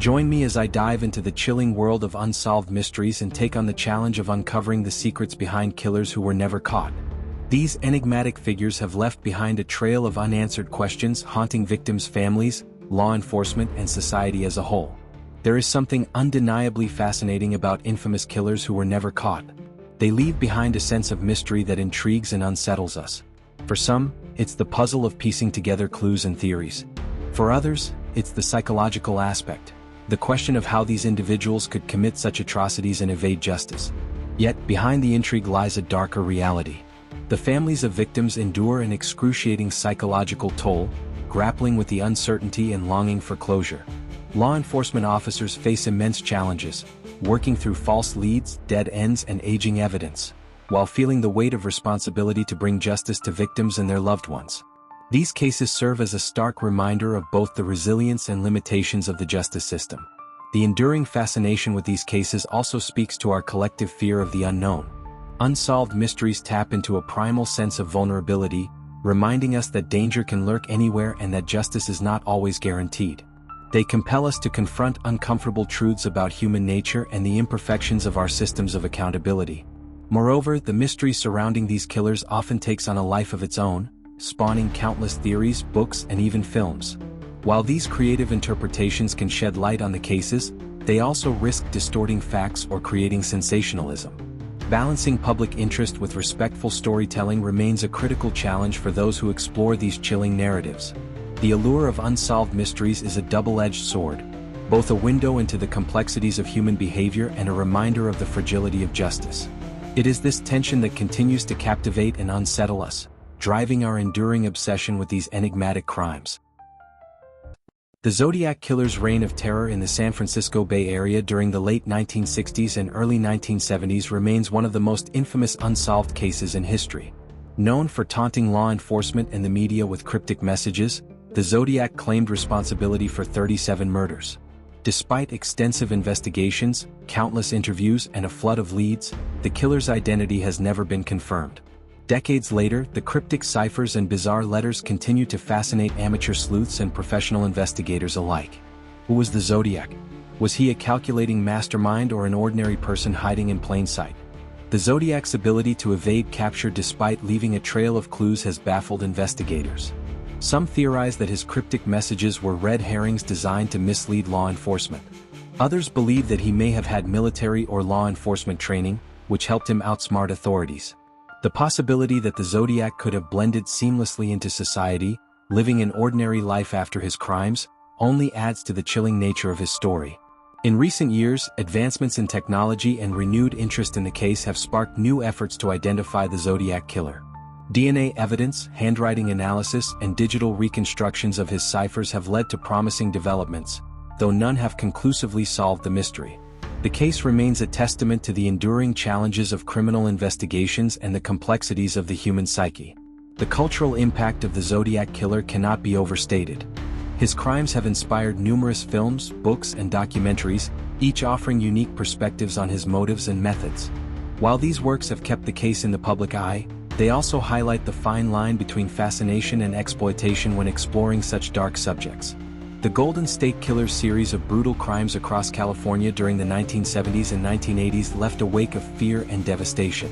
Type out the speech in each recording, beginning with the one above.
Join me as I dive into the chilling world of unsolved mysteries and take on the challenge of uncovering the secrets behind killers who were never caught. These enigmatic figures have left behind a trail of unanswered questions haunting victims' families, law enforcement, and society as a whole. There is something undeniably fascinating about infamous killers who were never caught. They leave behind a sense of mystery that intrigues and unsettles us. For some, it's the puzzle of piecing together clues and theories. For others, it's the psychological aspect, the question of how these individuals could commit such atrocities and evade justice. Yet, behind the intrigue lies a darker reality. The families of victims endure an excruciating psychological toll, grappling with the uncertainty and longing for closure. Law enforcement officers face immense challenges, working through false leads, dead ends, and aging evidence, while feeling the weight of responsibility to bring justice to victims and their loved ones. These cases serve as a stark reminder of both the resilience and limitations of the justice system. The enduring fascination with these cases also speaks to our collective fear of the unknown. Unsolved mysteries tap into a primal sense of vulnerability, reminding us that danger can lurk anywhere and that justice is not always guaranteed. They compel us to confront uncomfortable truths about human nature and the imperfections of our systems of accountability. Moreover, the mystery surrounding these killers often takes on a life of its own, spawning countless theories, books, and even films. While these creative interpretations can shed light on the cases, they also risk distorting facts or creating sensationalism. Balancing public interest with respectful storytelling remains a critical challenge for those who explore these chilling narratives. The allure of unsolved mysteries is a double-edged sword, both a window into the complexities of human behavior and a reminder of the fragility of justice. It is this tension that continues to captivate and unsettle us, driving our enduring obsession with these enigmatic crimes. The Zodiac killer's reign of terror in the San Francisco Bay Area during the late 1960s and early 1970s remains one of the most infamous unsolved cases in history. Known for taunting law enforcement and the media with cryptic messages, the Zodiac claimed responsibility for 37 murders. Despite extensive investigations, countless interviews, and a flood of leads, the killer's identity has never been confirmed. Decades later, the cryptic ciphers and bizarre letters continue to fascinate amateur sleuths and professional investigators alike. Who was the Zodiac? Was he a calculating mastermind or an ordinary person hiding in plain sight? The Zodiac's ability to evade capture despite leaving a trail of clues has baffled investigators. Some theorize that his cryptic messages were red herrings designed to mislead law enforcement. Others believe that he may have had military or law enforcement training, which helped him outsmart authorities. The possibility that the Zodiac could have blended seamlessly into society, living an ordinary life after his crimes, only adds to the chilling nature of his story. In recent years, advancements in technology and renewed interest in the case have sparked new efforts to identify the Zodiac killer. DNA evidence, handwriting analysis, and digital reconstructions of his ciphers have led to promising developments, though none have conclusively solved the mystery. The case remains a testament to the enduring challenges of criminal investigations and the complexities of the human psyche. The cultural impact of the Zodiac killer cannot be overstated. His crimes have inspired numerous films, books, and documentaries, each offering unique perspectives on his motives and methods. While these works have kept the case in the public eye, they also highlight the fine line between fascination and exploitation when exploring such dark subjects. The Golden State Killer series of brutal crimes across California during the 1970s and 1980s left a wake of fear and devastation.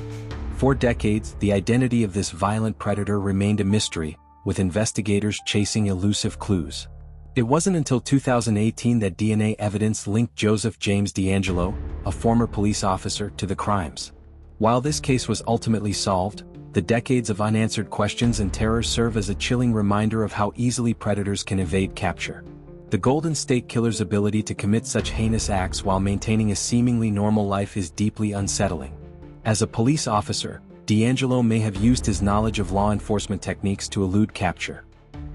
For decades, the identity of this violent predator remained a mystery, with investigators chasing elusive clues. It wasn't until 2018 that DNA evidence linked Joseph James DeAngelo, a former police officer, to the crimes. While this case was ultimately solved, the decades of unanswered questions and terror serve as a chilling reminder of how easily predators can evade capture. The Golden State Killer's ability to commit such heinous acts while maintaining a seemingly normal life is deeply unsettling. As a police officer, DeAngelo may have used his knowledge of law enforcement techniques to elude capture.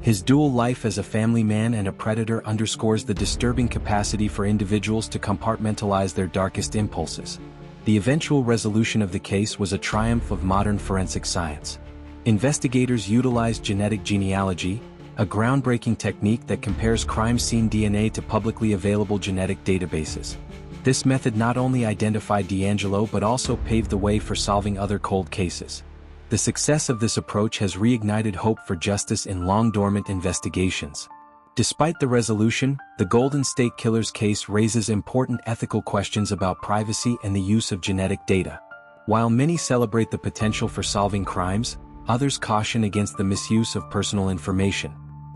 His dual life as a family man and a predator underscores the disturbing capacity for individuals to compartmentalize their darkest impulses. The eventual resolution of the case was a triumph of modern forensic science. Investigators utilized genetic genealogy, a groundbreaking technique that compares crime scene DNA to publicly available genetic databases. This method not only identified DeAngelo but also paved the way for solving other cold cases. The success of this approach has reignited hope for justice in long-dormant investigations. Despite the resolution, the Golden State Killer's case raises important ethical questions about privacy and the use of genetic data. While many celebrate the potential for solving crimes, others caution against the misuse of personal information.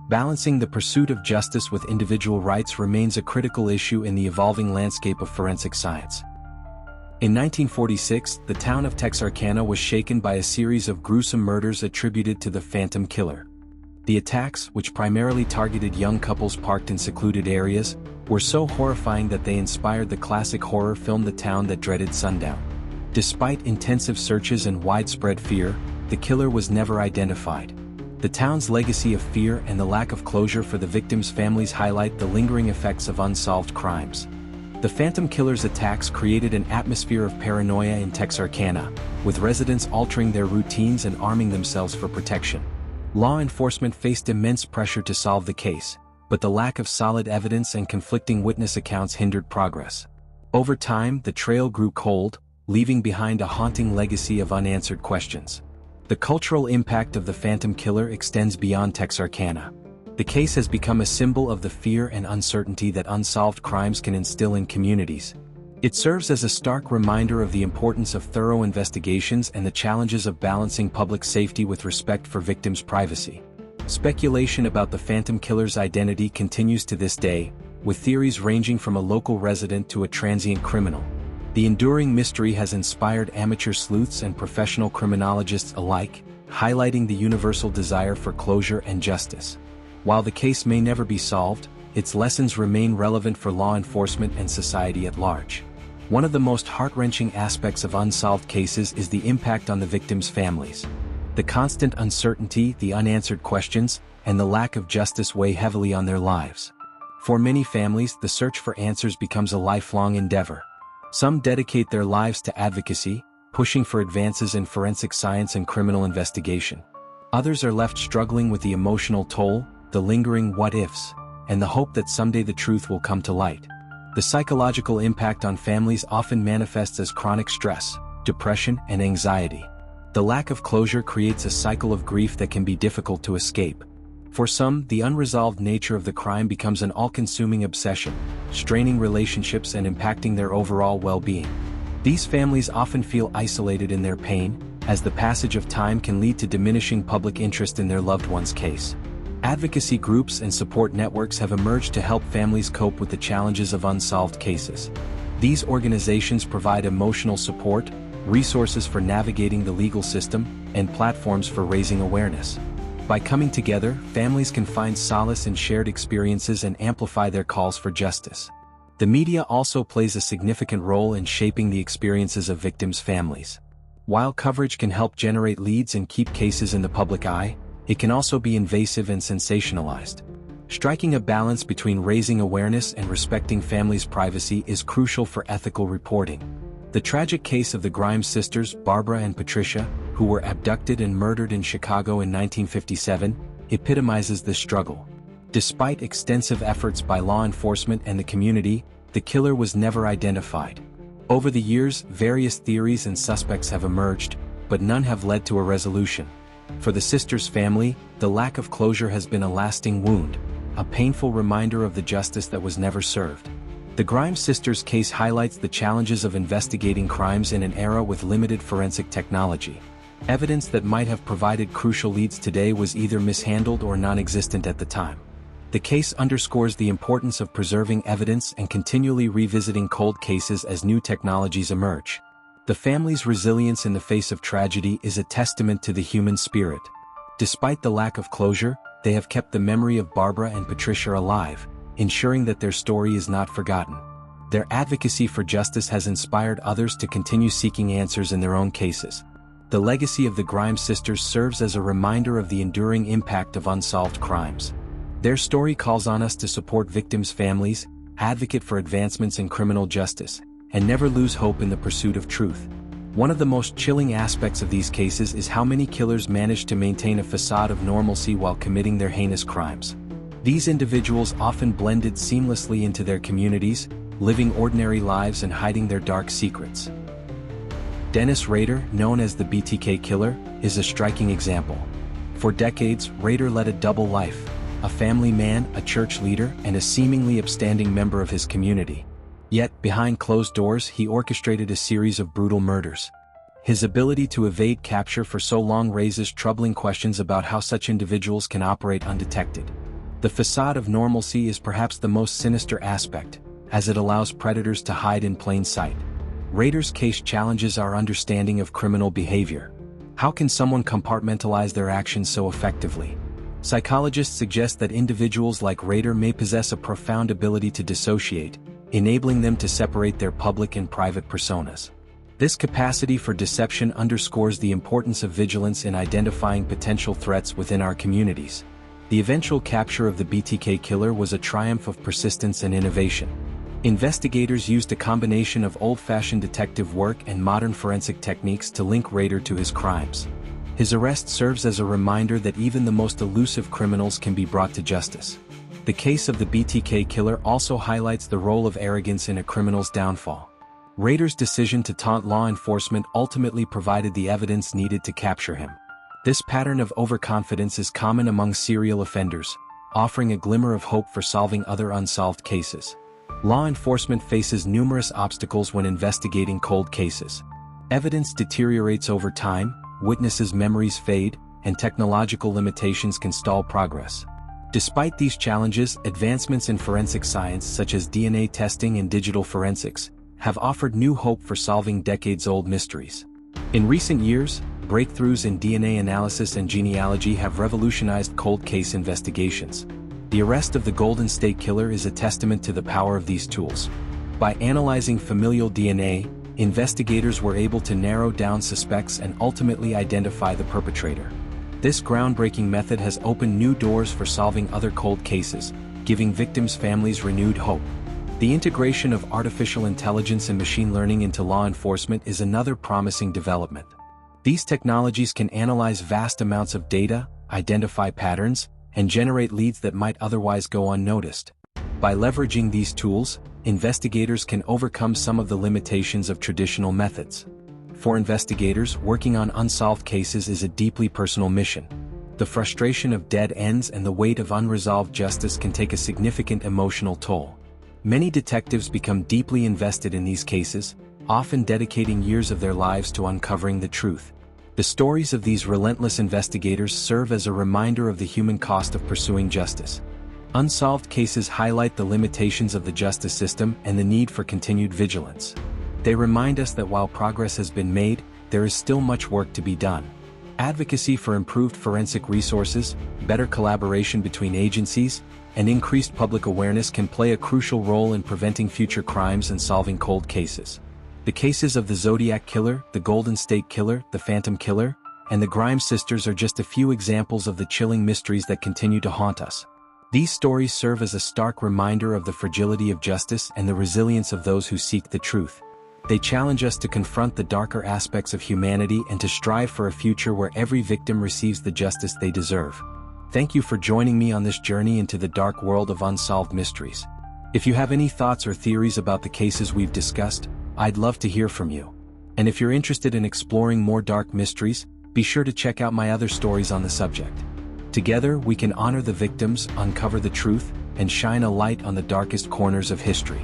Balancing the pursuit of justice with individual rights remains a critical issue in the evolving landscape of forensic science. In 1946, the town of Texarkana was shaken by a series of gruesome murders attributed to the Phantom Killer. The attacks, which primarily targeted young couples parked in secluded areas, were so horrifying that they inspired the classic horror film The Town That Dreaded Sundown. Despite intensive searches and widespread fear, the killer was never identified. The town's legacy of fear and the lack of closure for the victims' families highlight the lingering effects of unsolved crimes. The Phantom Killer's attacks created an atmosphere of paranoia in Texarkana, with residents altering their routines and arming themselves for protection. Law enforcement faced immense pressure to solve the case, but the lack of solid evidence and conflicting witness accounts hindered progress. Over time, the trail grew cold, leaving behind a haunting legacy of unanswered questions. The cultural impact of the Phantom Killer extends beyond Texarkana. The case has become a symbol of the fear and uncertainty that unsolved crimes can instill in communities. It serves as a stark reminder of the importance of thorough investigations and the challenges of balancing public safety with respect for victims' privacy. Speculation about the Phantom Killer's identity continues to this day, with theories ranging from a local resident to a transient criminal. The enduring mystery has inspired amateur sleuths and professional criminologists alike, highlighting the universal desire for closure and justice. While the case may never be solved, its lessons remain relevant for law enforcement and society at large. One of the most heart-wrenching aspects of unsolved cases is the impact on the victims' families. The constant uncertainty, the unanswered questions, and the lack of justice weigh heavily on their lives. For many families, the search for answers becomes a lifelong endeavor. Some dedicate their lives to advocacy, pushing for advances in forensic science and criminal investigation. Others are left struggling with the emotional toll, the lingering what-ifs, and the hope that someday the truth will come to light. The psychological impact on families often manifests as chronic stress, depression, and anxiety. The lack of closure creates a cycle of grief that can be difficult to escape. For some, the unresolved nature of the crime becomes an all-consuming obsession, straining relationships and impacting their overall well-being. These families often feel isolated in their pain, as the passage of time can lead to diminishing public interest in their loved one's case. Advocacy groups and support networks have emerged to help families cope with the challenges of unsolved cases. These organizations provide emotional support, resources for navigating the legal system, and platforms for raising awareness. By coming together, families can find solace in shared experiences and amplify their calls for justice. The media also plays a significant role in shaping the experiences of victims' families. While coverage can help generate leads and keep cases in the public eye, it can also be invasive and sensationalized. Striking a balance between raising awareness and respecting families' privacy is crucial for ethical reporting. The tragic case of the Grimes sisters, Barbara and Patricia, who were abducted and murdered in Chicago in 1957, epitomizes this struggle. Despite extensive efforts by law enforcement and the community, the killer was never identified. Over the years, various theories and suspects have emerged, but none have led to a resolution. For the sisters' family, the lack of closure has been a lasting wound, a painful reminder of the justice that was never served. The Grimes sisters' case highlights the challenges of investigating crimes in an era with limited forensic technology. Evidence that might have provided crucial leads today was either mishandled or non-existent at the time. The case underscores the importance of preserving evidence and continually revisiting cold cases as new technologies emerge. The family's resilience in the face of tragedy is a testament to the human spirit. Despite the lack of closure, they have kept the memory of Barbara and Patricia alive, ensuring that their story is not forgotten. Their advocacy for justice has inspired others to continue seeking answers in their own cases. The legacy of the Grimes sisters serves as a reminder of the enduring impact of unsolved crimes. Their story calls on us to support victims' families, advocate for advancements in criminal justice, and never lose hope in the pursuit of truth. One of the most chilling aspects of these cases is how many killers manage to maintain a facade of normalcy while committing their heinous crimes. These individuals often blended seamlessly into their communities, living ordinary lives and hiding their dark secrets. Dennis Rader, known as the BTK Killer, is a striking example. For decades, Rader led a double life, a family man, a church leader, and a seemingly upstanding member of his community. Yet, behind closed doors, he orchestrated a series of brutal murders. His ability to evade capture for so long raises troubling questions about how such individuals can operate undetected. The facade of normalcy is perhaps the most sinister aspect, as it allows predators to hide in plain sight. Rader's case challenges our understanding of criminal behavior. How can someone compartmentalize their actions so effectively? Psychologists suggest that individuals like Rader may possess a profound ability to dissociate, enabling them to separate their public and private personas. This capacity for deception underscores the importance of vigilance in identifying potential threats within our communities. The eventual capture of the BTK killer was a triumph of persistence and innovation. Investigators used a combination of old-fashioned detective work and modern forensic techniques to link Rader to his crimes. His arrest serves as a reminder that even the most elusive criminals can be brought to justice. The case of the BTK killer also highlights the role of arrogance in a criminal's downfall. Rader's decision to taunt law enforcement ultimately provided the evidence needed to capture him. This pattern of overconfidence is common among serial offenders, offering a glimmer of hope for solving other unsolved cases. Law enforcement faces numerous obstacles when investigating cold cases. Evidence deteriorates over time, witnesses' memories fade, and technological limitations can stall progress. Despite these challenges, advancements in forensic science such as DNA testing and digital forensics have offered new hope for solving decades-old mysteries. In recent years, breakthroughs in DNA analysis and genealogy have revolutionized cold case investigations. The arrest of the Golden State Killer is a testament to the power of these tools. By analyzing familial DNA, investigators were able to narrow down suspects and ultimately identify the perpetrator. This groundbreaking method has opened new doors for solving other cold cases, giving victims' families renewed hope. The integration of artificial intelligence and machine learning into law enforcement is another promising development. These technologies can analyze vast amounts of data, identify patterns, and generate leads that might otherwise go unnoticed. By leveraging these tools, investigators can overcome some of the limitations of traditional methods. For investigators, working on unsolved cases is a deeply personal mission. The frustration of dead ends and the weight of unresolved justice can take a significant emotional toll. Many detectives become deeply invested in these cases, often dedicating years of their lives to uncovering the truth. The stories of these relentless investigators serve as a reminder of the human cost of pursuing justice. Unsolved cases highlight the limitations of the justice system and the need for continued vigilance. They remind us that while progress has been made, there is still much work to be done. Advocacy for improved forensic resources, better collaboration between agencies, and increased public awareness can play a crucial role in preventing future crimes and solving cold cases. The cases of the Zodiac Killer, the Golden State Killer, the Phantom Killer, and the Grimes sisters are just a few examples of the chilling mysteries that continue to haunt us. These stories serve as a stark reminder of the fragility of justice and the resilience of those who seek the truth. They challenge us to confront the darker aspects of humanity and to strive for a future where every victim receives the justice they deserve. Thank you for joining me on this journey into the dark world of unsolved mysteries. If you have any thoughts or theories about the cases we've discussed, I'd love to hear from you. And if you're interested in exploring more dark mysteries, be sure to check out my other stories on the subject. Together, we can honor the victims, uncover the truth, and shine a light on the darkest corners of history.